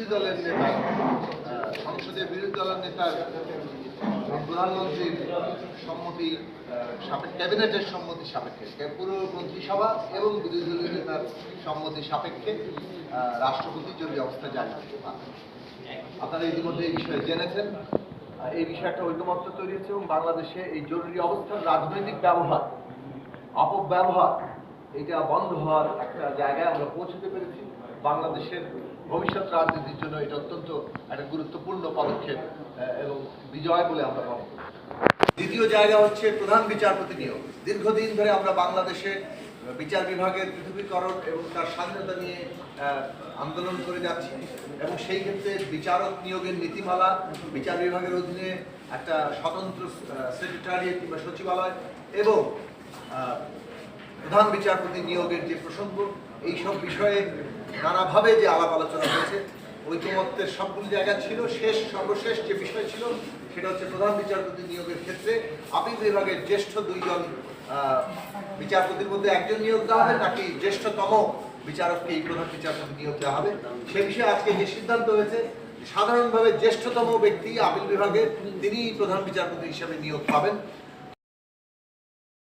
বিরোধী দলের নেতা সংসদের বিরোধী দলের নেতার প্রধানমন্ত্রীর সম্মতি ক্যাবিনেটের সম্মতি সাপেক্ষে পুরো মন্ত্রিসভা এবং বিরোধী দলীয় নেতার সম্মতি সাপেক্ষে রাষ্ট্রপতি জরুরি অবস্থা জারি করতে পারেন। আপনারা ইতিমধ্যে এই বিষয়ে জেনেছেন। এই বিষয়ে একটা ঐকমত্য তৈরি হয়েছে এবং বাংলাদেশে এই জরুরি অবস্থার রাজনৈতিক ব্যবহার, অপব্যবহার এটা বন্ধ হওয়ার একটা জায়গায় আমরা পৌঁছতে পেরেছি। বাংলাদেশের ভবিষ্যৎ রাজনীতির জন্য এটা অত্যন্ত একটা গুরুত্বপূর্ণ পদক্ষেপ এবং বিজয় বলে আমরা মনে করি। দ্বিতীয় জায়গা হচ্ছে প্রধান বিচারপতি নিয়োগ। দীর্ঘদিন ধরে আমরা বাংলাদেশে বিচার বিভাগের পৃথকীকরণ এবং তার স্বাধীনতা নিয়ে আন্দোলন করে যাচ্ছি এবং সেই ক্ষেত্রে বিচারক নিয়োগের নীতিমালা, বিচার বিভাগের অধীনে একটা স্বতন্ত্র সেক্রেটারিয়েট কিংবা সচিবালয় এবং প্রধান বিচারপতি নিয়োগের যে প্রসঙ্গ, এইসব বিষয়ে নানাভাবে যে আলাপ আলোচনা হয়েছে, ঐকমত্যের সবগুলি জায়গা ছিল। সর্বশেষ যে বিষয় ছিল সেটা হচ্ছে প্রধান বিচারপতি নিয়োগের ক্ষেত্রে আপিল বিভাগের জ্যেষ্ঠ দুইজন বিচারপতির মধ্যে একজন নিয়োগ দেওয়া হবে নাকি জ্যেষ্ঠতম বিচারককে এই প্রধান বিচারপতি নিয়োগ দেওয়া হবে। সে বিষয়ে আজকে যে সিদ্ধান্ত হয়েছে, সাধারণভাবে জ্যেষ্ঠতম ব্যক্তি আপিল বিভাগের তিনি প্রধান বিচারপতি হিসেবে নিয়োগ পাবেন